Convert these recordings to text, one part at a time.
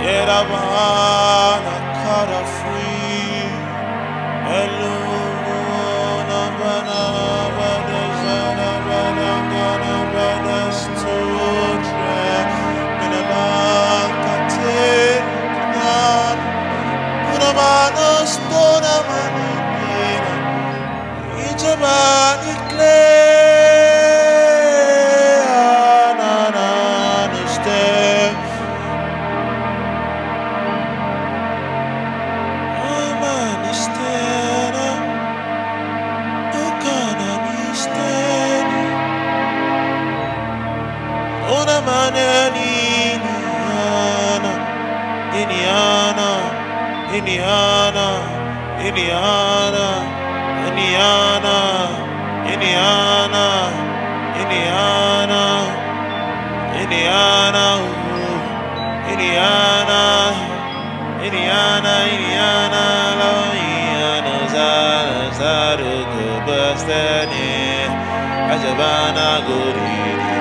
Yerabana kara free. Eluna bana bana zana bana gana bana stutre. Minabanka terinan. Unamano stona manina. Ijabani clear. Na na no step. Indiana, Indiana, Indiana, Indiana, Indiana, Indiana, Indiana, Indiana, Indiana, Indiana, Zara, Zara, Gubastani, Ajabana, Guri,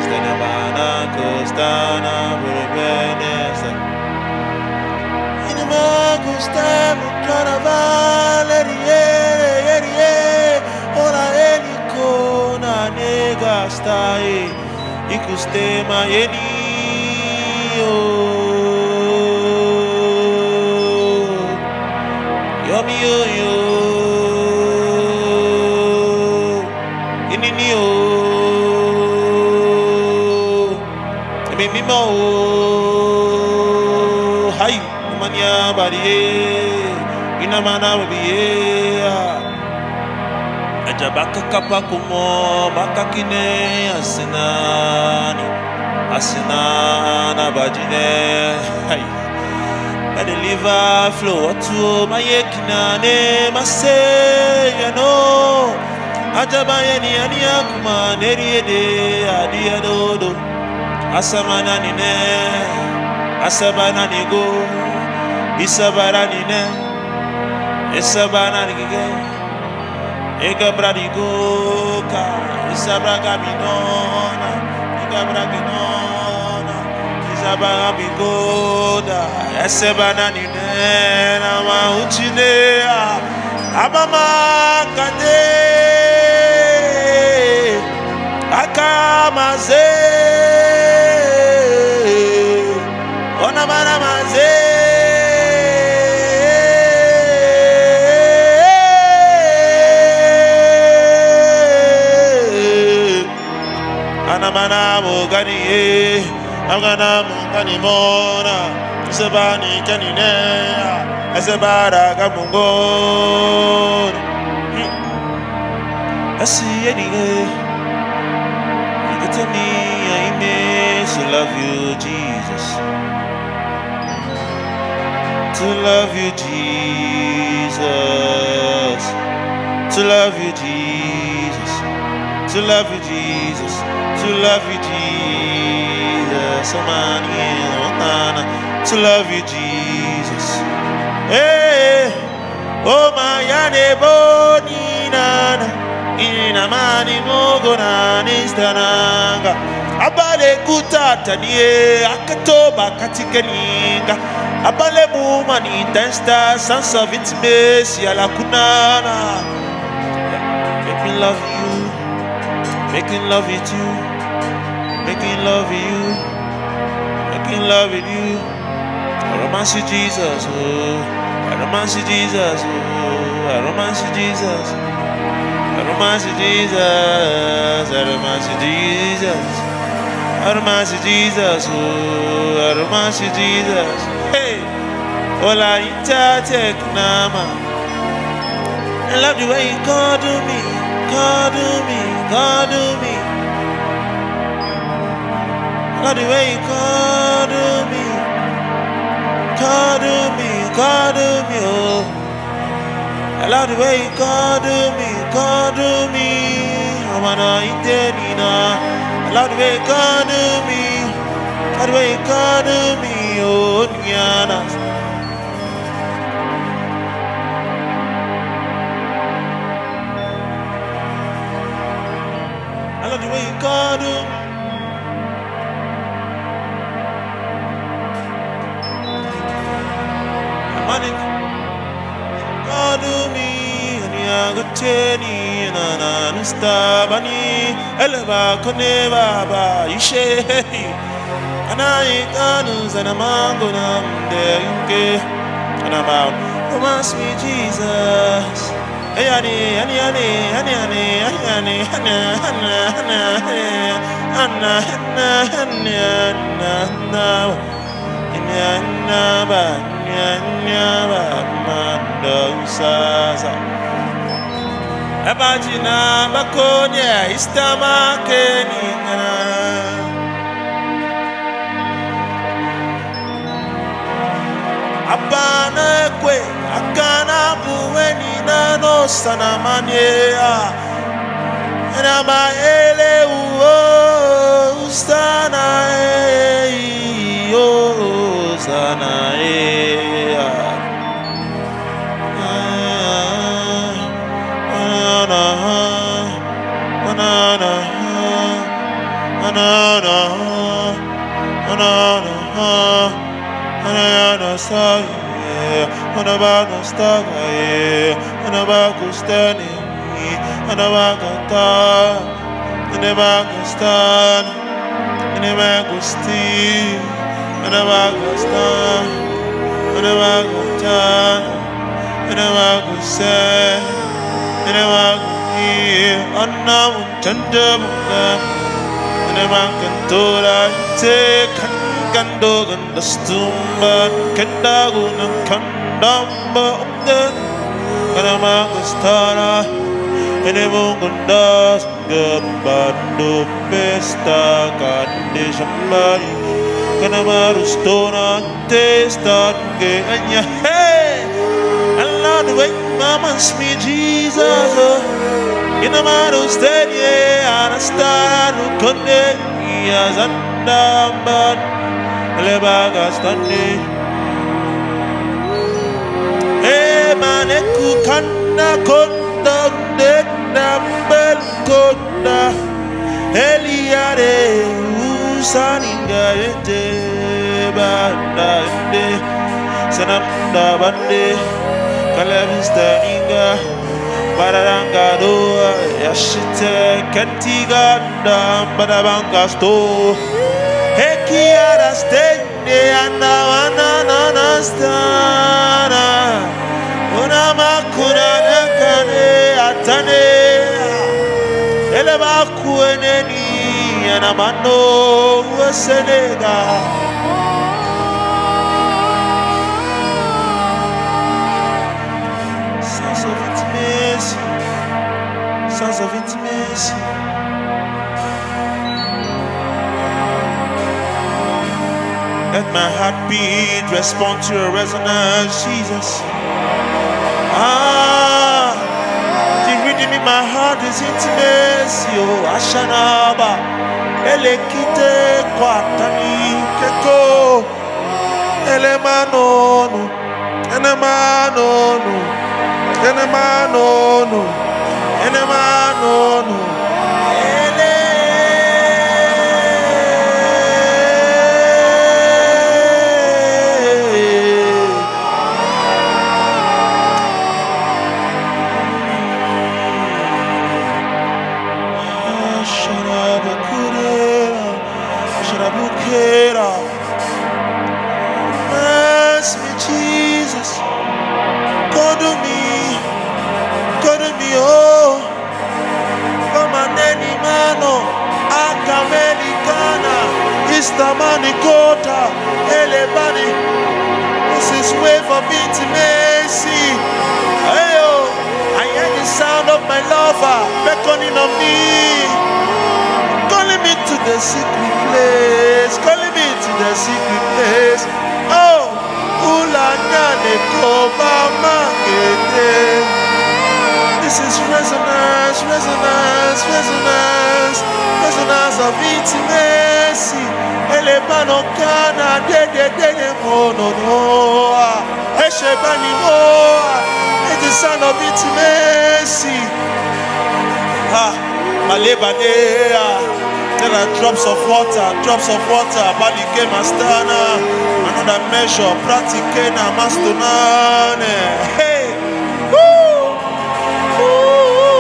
Stanabana, Costana, Burbenesa. Gustavo Carnaval, ora eliko na nega stai, ikustema yeni yo, yomi yo yo, inini yo, emi mo, hai. Mania bariye inamana biye ajabaka kapa kumo bakakine asinana bajine hai let the liver flow to my yekinane mase you know ajabaya ni ania kuma neriede adia dodo asamana nine asabana nigo Isabara nine, Isabana nige, Egabra digoka, Isabra gabinona, Egabra binona, Isabara bigoda, Esabana nine, Nama uchinea, Amama kande, Akamaze, Onamana maze. Anamana mugani amana mugani mona sebani kanine asebara gamungo asiyedige itani aime to love you Jesus, to love you Jesus, to love you Jesus, to love you Jesus, to love you Jesus, to love you Jesus. Hey, oh my boni nana, inamani mogona nistananga. Abale kutata niye akatoba katikeninga. Abale mumani testa sense of intimacy ala kunana. Make me love you, making love with you, making love with you, making love with you. I romance you Jesus, oh, I romance you Jesus, oh, I romance you Jesus, I romance you Jesus, I romance you Jesus, I romance you Jesus, oh, I romance you Jesus. Hey, ola itatek nama. I love the way you cuddle me, cuddle me, cuddle me. I love the way you cuddle me, cuddle me, cuddle me, oh. I love the way you cuddle me, cuddle me. I'm an Italiana. I love the way you cuddle me, love the way you cuddle me, oh, Niana. I love the way you cuddle me. istabani eleba koneva ba ishe anai kanu zanamango namde inke anaba oh sweet Jesus ayani ani ani ani ani ani ani anna anna anna anna anna ba anna mando sasa abajina bakonya istama keningana abana kwe akana buweni nano sana mania na maele uo sana o sana Kandogan the stumba Kendagunan Kandamba Umden Kanamagastara Enemungundas Gabando Pesta Kandishambari Kanamarustona Testa Ganya Hey Allah the way Mama me Jesus Inamaru steady Anastaru Konde Yazandamban Lebagastani Maneku Kanda Konda Neknambel Konda Eliade Usaninga Ete Banda Ende Sanamda Bande Kalevista Inga Baranga Doa Yashite Kentiganda Badabangasto Hekiara stende anawana stana Una makuna nakane atane Eleba kueneni anamano wasenega Sons of intimacy Sons of intimacy Let my heartbeat respond to your resonance, Jesus. The rhythm in my heart is intimacy. Oh, Ashanaba, Elekite Kwatani Keko, Elemanono, Enemanono, Enemanono, Enemanono. Bless me, Jesus. Go to me, oh. Come on, any mano, Akamelikana, Istamani Kota, Elebani. This is way for intimacy. Hey, oh, I hear the sound of my lover beckoning on me. Calling me to the secret place, calling me to the secret place. Oh, Ulanyane Koba Mangete. This is resonance, resonance, resonance, resonance of intimacy. Elebano kana de mono noa. Eshebani moa. It's the sound of intimacy. Malebadea. There are drops of water, Balike Mastana, another measure, Pratikena Mastonane. Hey! Woo! Woo!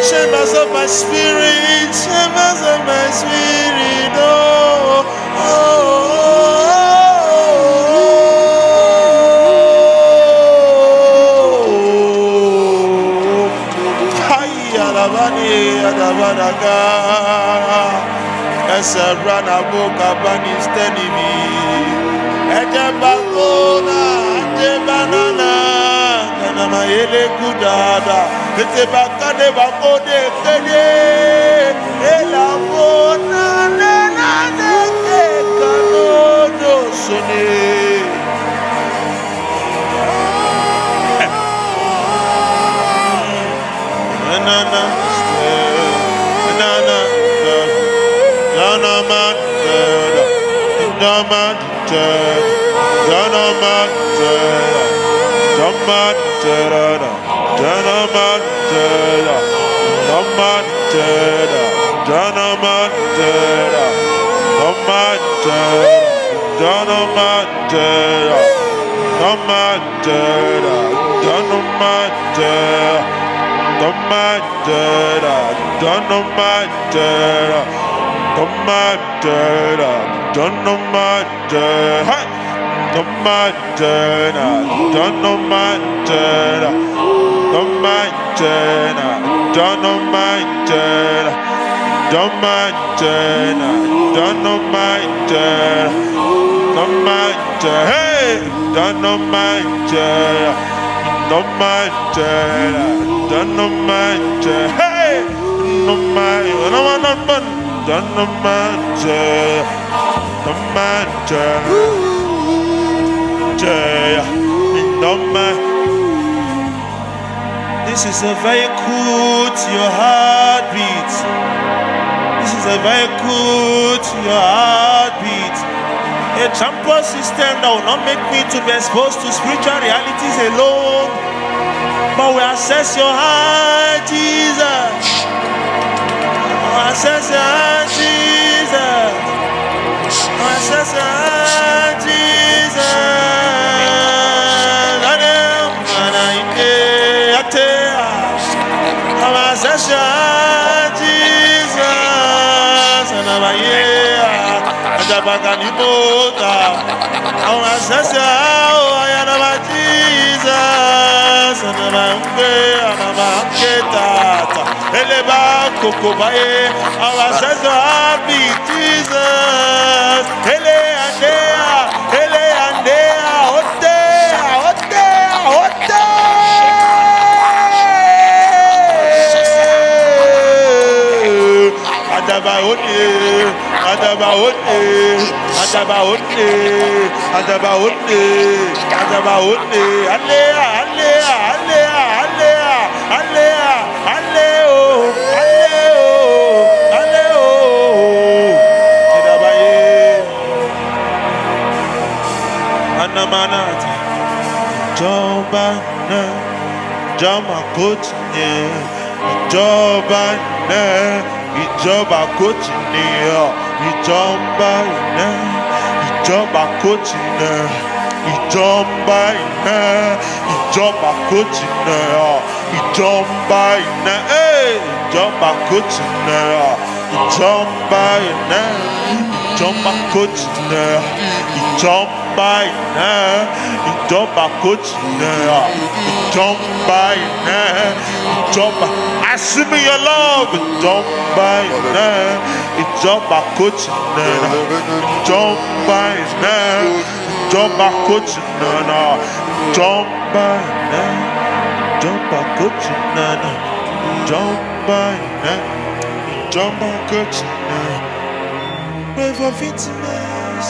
chambers of my spirit, chambers of my spirit, oh, oh, Esabrana boka bani stenimi Ejabakona Ejebanana Kana mayele kudada Etebakade bakode kede Elabona nena neke kanodo sone Nana This is a vehicle to your heartbeat. This is a vehicle to your heartbeat. A transport system that will not make me to be exposed to spiritual realities alone, but will access your heart, Jesus. Access your heart, Jesus. Access your heart, Jesus. Access your heart, Jesus. And I'm access your heart, Jesus. And I'm access your heart, Jesus. Ele andea, hote. Ìjọba kò tí ní ọ, ìjọba iná, ìjọba kò tí ní ọ, ìjọba iná, ìjọba kò tí ní ọ, ìjọba iná, ìjọba kò tí ní ọ, ìjọba iná, ìjọba kò tí ní ọ, ìjọba iná, ìjọba kò tí ní ọ, ìjọba iná, ìjọba. I see me your love, don't buy now. It's your coach now. Don't buy now. Don't buy coach now. Don't buy now. Don't buy coach now. Don't buy now. Don't buy coach now. Pray for victims.